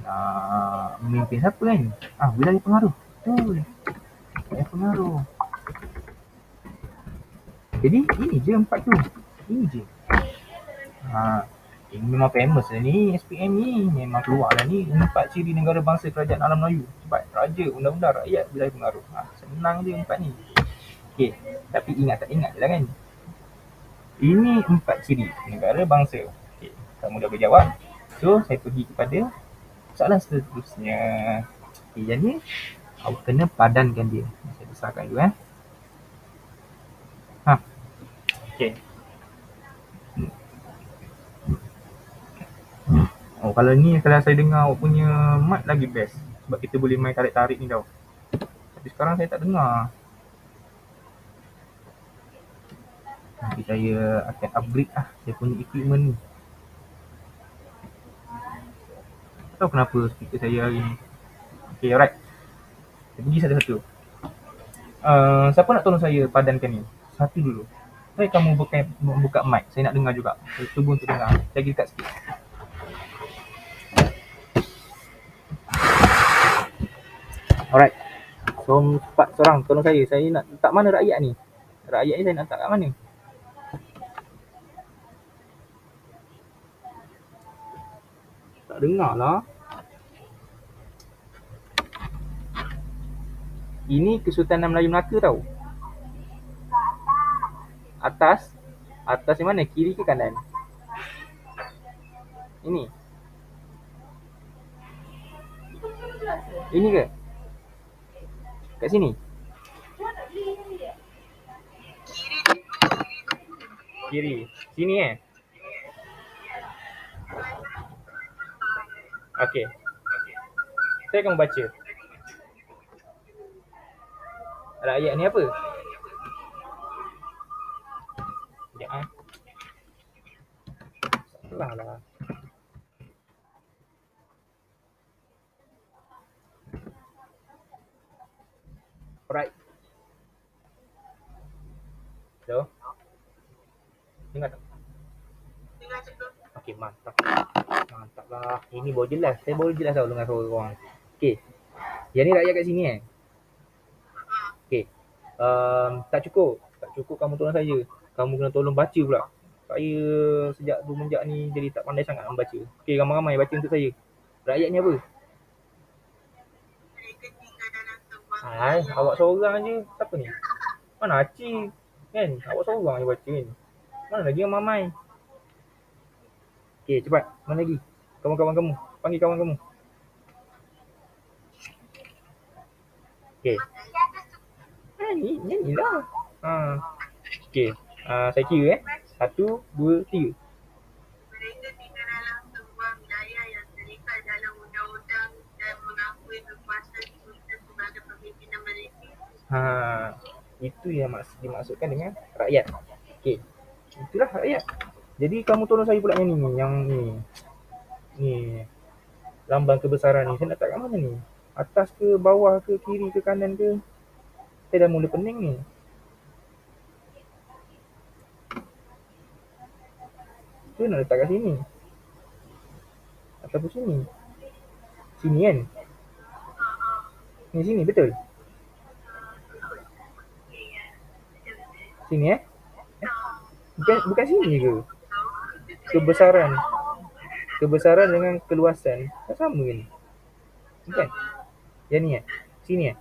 Nak memimpin siapa kan? Wilayah pengaruh. Betul. Wilayah pengaruh. Jadi ini je 4 tu. Ini je. Ini memang famous lah ni SPM ni. Memang keluar lah ni 4 ciri negara bangsa kerajaan alam Melayu. Sebab raja, undang-undang, rakyat, wilayah pengaruh. Senang je 4 ni. Okey, tapi ingat tak ingat je lah kan. Ini 4 ciri negara bangsa. Okey, kamu dah berjawab. So, saya pergi kepada soalan seterusnya. Okey, jadi awak kena padankan dia. Saya besarkan dulu Okey. Kalau ni kalau saya dengar awak punya mic lagi best. Sebab kita boleh main tarik-tarik ni tau. Tapi sekarang saya tak dengar. Nanti saya akan upgrade saya punya equipment ni. Tak tahu kenapa speaker saya hari ni. Okay, alright. Saya pergi satu-satu. Siapa nak tolong saya padankan ni? Satu dulu. Saya kamu buka mic. Saya nak dengar juga. Saya cuba untuk dengar. Saya pergi dekat sikit. Alright. So, 4 seorang tolong saya. Saya nak letak mana rakyat ni? Rakyat ni saya nak letak kat mana? Tak dengar lah. Ini Kesultanan Melayu Melaka tau. Atas yang mana? Kiri ke kanan? Ini. Ini ke? Kat sini? Kiri. Sini Okey. Saya akan baca. Rakyat ni apa? Sekejap Salah lah. Alright. Hello? Dengar tak? Okey, mantap. Mantap lah. Ini baru jelas. Saya baru jelas tau dengan suara korang. Okey. Yang ni rakyat kat sini Okey. Tak cukup. Tak cukup kamu tolong saya. Kamu kena tolong baca pula. Saya sejak semenjak ni jadi tak pandai sangat membaca. Okey, ramai-ramai baca untuk saya. Rakyat ni apa? Awak seorang je. Siapa ni? Mana Acik? Kan? Awak seorang je baca ni. Mana lagi yang mamai? Okey, cepat. Mana lagi? Kawan-kawan kamu. Panggil kawan kamu. Okey. Ni lah. Okey. Saya kira 1, 2, 3. Mereka tinggal dalam sebuah wilayah yang terikat dalam undang-undang dan mengakui kekuasaan sultan sebagai pemimpinan mereka. Itu yang dimaksudkan dengan rakyat. Okey. Itulah rakyat. Jadi kamu tolong saya pula yang ni. Yang ni. Ni. Lambang kebesaran ni. Saya nak letak kat mana ni? Atas ke, bawah ke, kiri ke, kanan ke? Saya dah mula pening ni. Saya nak letak kat sini. Ataupun sini. Sini kan? Ni sini, betul? Sini bukan sini ke? Kebesaran. Kebesaran dengan keluasan. Tak sama ke ni? Bukan? Yang ni Sini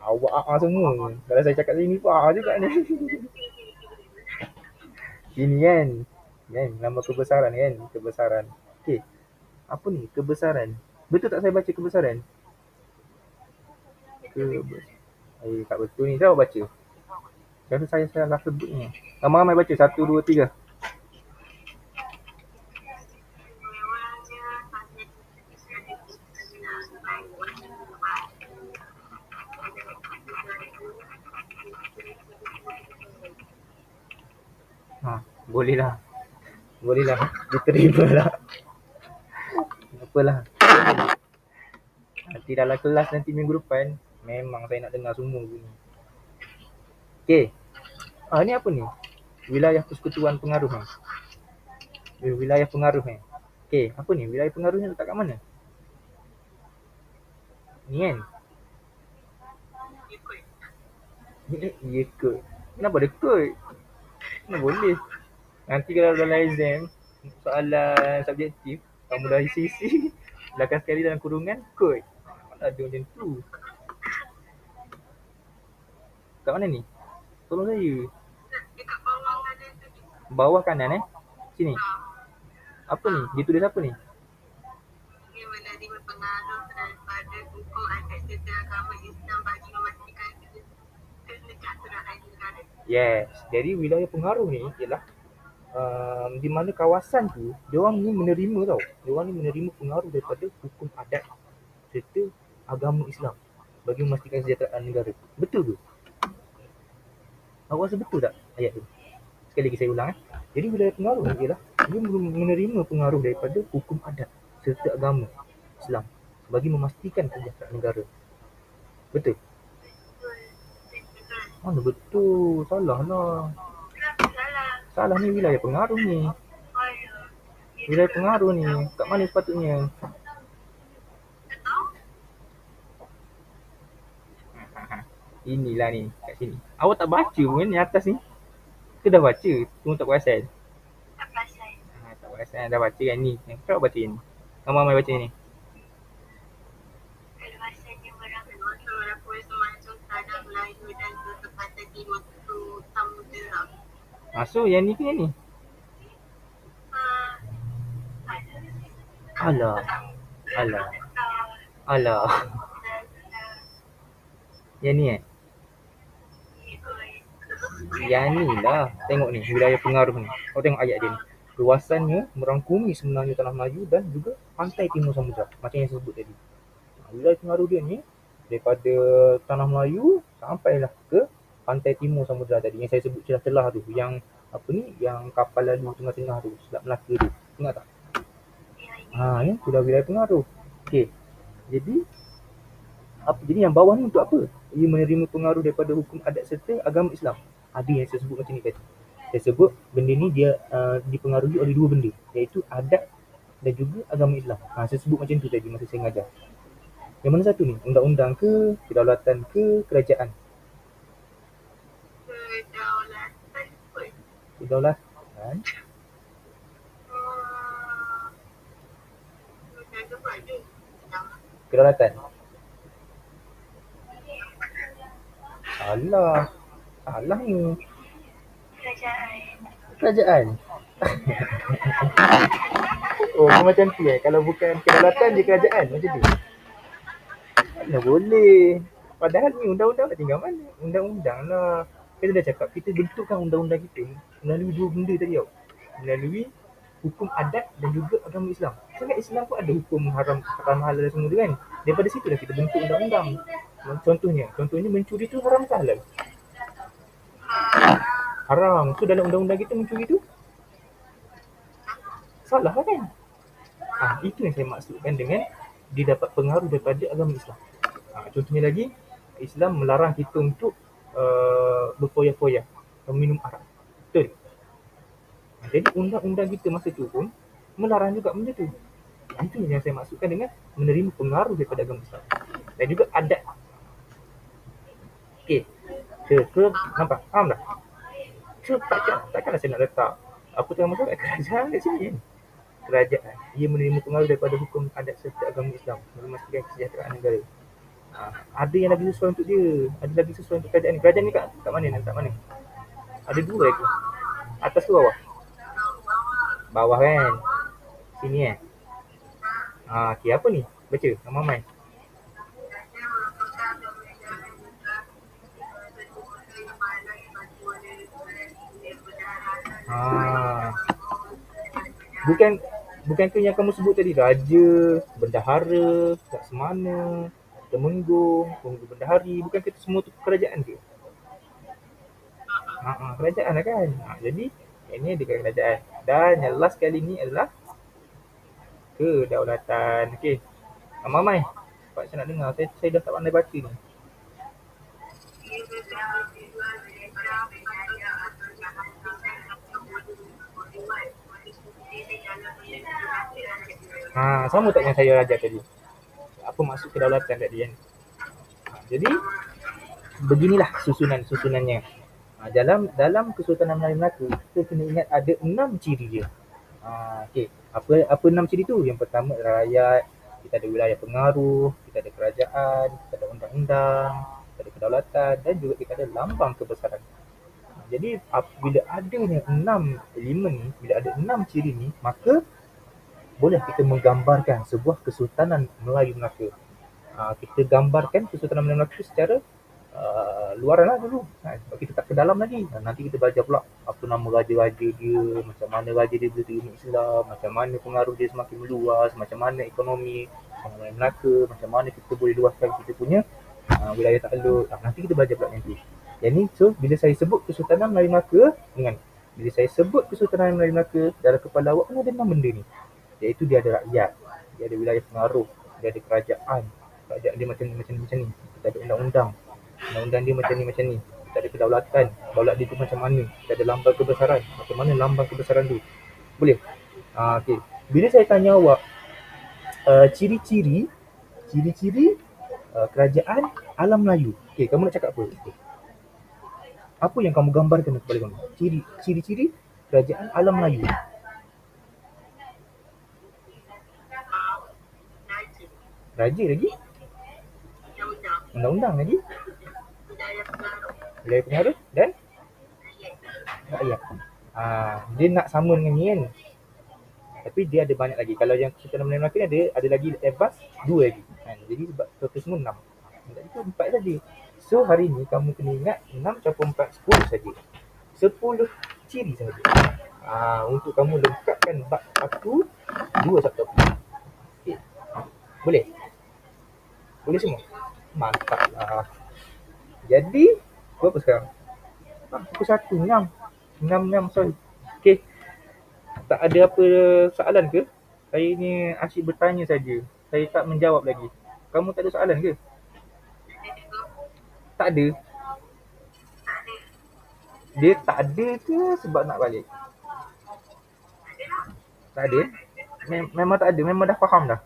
Awak semua. Kalau saya cakap sini pun juga ni. Ini kan? Nama kebesaran kan? Kebesaran. Okey. Apa ni? Kebesaran. Betul tak saya baca kebesaran? Tak betul ni. Saya baca. Kalau saya salah sebutnya. Ramai-ramai baca. 1, 2, 3. Bolehlah. Diterima lah. Apalah. Nanti dalam kelas nanti minggu depan, memang saya nak dengar semua bunyi. Okey. Ni apa ni? Wilayah persekutuan pengaruh Wilayah pengaruh Okey, apa ni? Wilayah pengaruhnya letak kat mana? Ni kan? Ya kot. Kenapa ada kot? Mana boleh? Nanti kalau dalam exam, soalan subjektif, kamu dah isi-isi, belakang sekali dalam kurungan, kot. Mana ada macam tu? Kat mana ni? Tolong saya. Bawah kanan Sini. Apa ni? Dia tulis apa ni? Dia menerima pengaruh daripada hukum adat serta agama Islam bagi memastikan kesejahteraan negara. Yes. Jadi wilayah pengaruh ni ialah di mana kawasan tu diorang ni menerima tau. Diorang ni menerima pengaruh daripada hukum adat serta agama Islam bagi memastikan kesejahteraan negara. Betul tu? Awak rasa betul tak ayat tu? Sekali lagi saya ulang Jadi wilayah pengaruh ialah dia menerima pengaruh daripada hukum adat serta agama Islam bagi memastikan kesejahteraan negara. Betul? Mana betul? Salah lah. Salah ni wilayah pengaruh ni. Wilayah pengaruh ni. Kat mana sepatutnya? Inilah ni. Kat sini. Awak tak baca pun ni atas ni. Ke dah baca? Cuma tak perasan? Tak perasan. Dah baca kan ni. Kenapa baca ni? Ramai-ramai baca ni. So yang ni ke yang ni? Alah. Alah, yang ni Yang ni lah. Tengok ni, wilayah pengaruh ni. Kau tengok ayat dia ni. Luasannya merangkumi sebenarnya tanah Melayu dan juga pantai timur samudra. Macam yang saya sebut tadi. Wilayah pengaruh dia ni daripada tanah Melayu sampailah ke pantai timur samudra tadi yang saya sebut celah-celah tu, yang apa ni, yang kapal lalu tengah-tengah tu, Selat Melaka tu, ingat tak? Ni sudah wilayah pengaruh. Okey, jadi jadi yang bawah ni untuk apa? Ia menerima pengaruh daripada hukum adat serta agama Islam. Ada yang saya sebut macam ni tadi. Saya sebut benda ni dia dipengaruhi oleh dua benda, iaitu adat dan juga agama Islam. Saya sebut macam tu tadi masa saya ngajar. Yang mana satu ni? Undang-undang ke, kedaulatan ke, kerajaan? Kedaulatan. Kedaulatan. Salah. Salah ni. Kerajaan. Oh, macam tu Kalau bukan kedaulatan je kerajaan macam tu. Mana boleh. Padahal ni undang-undang nak tinggal mana? Undang-undang lah. Kita dah cakap, kita bentukkan undang-undang kita melalui dua benda tadi tau. Melalui hukum adat dan juga agama Islam. Sebab Islam pun ada hukum haram halal semua tu kan. Daripada situ lah kita bentuk undang-undang. Contohnya mencuri tu haram ke halal? Haram. So dalam undang-undang kita mencuri tu salah lah kan? Itu yang saya maksudkan dengan dia dapat pengaruh daripada agama Islam. Contohnya lagi, Islam melarang kita untuk berfoya-foya, minum arak. Betul? Jadi undang-undang kita masa tu pun melarang juga benda tu. Itu yang saya maksudkan dengan menerima pengaruh daripada agama Islam. Dan juga adat. Okey. Nampak? Faham tak? So, takkanlah saya nak letak apa tengah masuk kat kerajaan kat sini kan? Kerajaan. Ia menerima pengaruh daripada hukum adat serta agama Islam memastikan kesejahteraan negara. Ada yang lagi sesuai untuk dia, ada lagi sesuai untuk kerajaan ni. Kerajaan ni kat mana? Nak kat mana? Ada dua lagi. Atas ke bawah? Bawah kan? Sini okey, apa ni? Baca, Mamai. Bukan ke yang kamu sebut tadi, raja, bendahara, laksamana, temenggung, pengguna bendahari, bukan kita semua tu kerajaan ke? Kerajaan lah kan. Jadi ini dekat kerajaan. Dan yang last kali ni adalah kedaulatan. Okey. Mamai, cepat saya nak dengar. Saya dah tak pandai baca ni. Sama tak yang saya ajar tadi? Apa maksud kedaulatan tadi kan? Jadi beginilah susunannya. Dalam Kesultanan Melayu Melaka, kita kena ingat ada 6 ciri dia. Okey, apa 6 ciri tu? Yang pertama rakyat, kita ada wilayah pengaruh, kita ada kerajaan, kita ada undang-undang, kita ada kedaulatan dan juga kita ada lambang kebesaran. Jadi bila adanya 6 elemen ni, bila ada 6 ciri ni, maka boleh kita menggambarkan sebuah Kesultanan Melayu Melaka. Kita gambarkan Kesultanan Melayu Melaka secara luaran lah dulu. Kita tak ke dalam lagi. Nanti kita belajar pula apa nama raja-raja dia, macam mana raja dia boleh terima Islam, macam mana pengaruh dia semakin meluas, macam mana ekonomi Melayu Melaka, macam mana kita boleh luaskan kita punya wilayah takluk. Nanti kita belajar pula nanti. Yang ni, so bila saya sebut Kesultanan Melayu Melaka, bila saya sebut Kesultanan Melayu Melaka, dalam kepala awak kan ada 6 benda ni. Iaitu dia ada rakyat, dia ada wilayah pengaruh, dia ada kerajaan dia macam ni. Kita ada undang-undang dia macam ni. Kita ada kedaulatan, daulat dia tu macam mana. Kita ada lambang kebesaran, macam mana lambang kebesaran tu. Boleh? Okey. Bila saya tanya awak ciri-ciri kerajaan alam Melayu. Okey, kamu nak cakap apa? Apa yang kamu gambarkan kepada kamu? Ciri-ciri kerajaan alam Melayu. Raja lagi? Undang-undang lagi? Wilayah pengaruh dan rakyat. Dia nak sama dengan ni kan. Tapi dia ada banyak lagi. Kalau yang Kesultanan Melayu Melaka ni ada lagi advance 2 lagi. kan. Jadi sebab total semua 6. Jadi tu 4 saja. So hari ni kamu kena ingat 6 campur 4, 10 saja. 10 ciri saja. Untuk kamu lengkapkan bab aku 2 subtopik. Okay. Boleh? Boleh semua? Mantap lah. Jadi, berapa sekarang? Pukul 1, 6. 6, 6, sorry. Okay. Tak ada apa soalan ke? Saya ni asyik bertanya saja. Saya tak menjawab lagi. Kamu tak ada soalan ke? Tak ada. Dia tak ada ke sebab nak balik? Tak ada. Memang tak ada. Memang dah faham dah.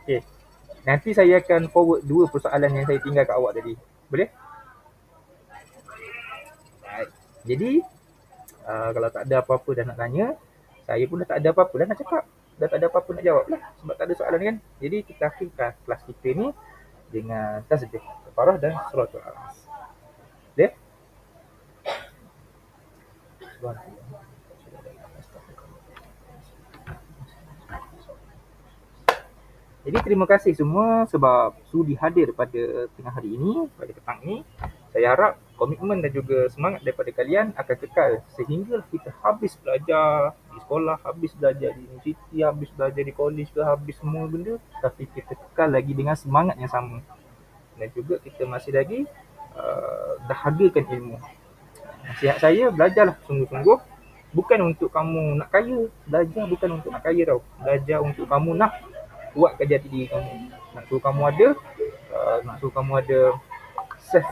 Okay. Nanti saya akan forward 2 persoalan yang saya tinggal kat awak tadi. Boleh? Baik. Jadi, kalau tak ada apa-apa dah nak tanya, saya pun dah tak ada apa-apa dah nak cakap. Dah tak ada apa-apa nak jawab lah. Sebab tak ada soalan kan. Jadi, kita akhirkan kelas kita ni dengan tasbih, kafarah dan suratul Al. Boleh? Jadi terima kasih semua sebab sudi hadir pada tengah hari ini, pada petang ini. Saya harap komitmen dan juga semangat daripada kalian akan kekal sehingga kita habis belajar di sekolah, habis belajar di universiti, habis belajar di kolej ke, habis semua benda, tapi kita kekal lagi dengan semangat yang sama. Dan juga kita masih lagi dahagakan ilmu. Nasihat saya, belajarlah sungguh-sungguh. Bukan untuk kamu nak kaya. Belajar bukan untuk nak kaya tau. Belajar untuk kamu nak kuatkan jati diri kamu. Nak suruh kamu ada, nak suruh kamu ada self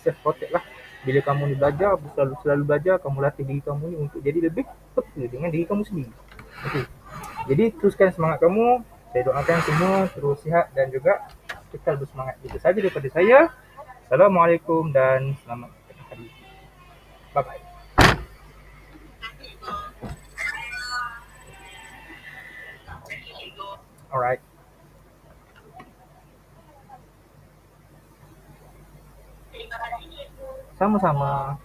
self protect lah. Bila kamu ni belajar, selalu belajar, kamu latih diri kamu ni untuk jadi lebih peka dengan diri kamu sendiri. Okey. Jadi teruskan semangat kamu. Saya doakan semua terus sihat dan juga kekal bersemangat. Itu saja daripada saya. Assalamualaikum dan selamat tengah hari. Bye bye. Alright. Sama-sama.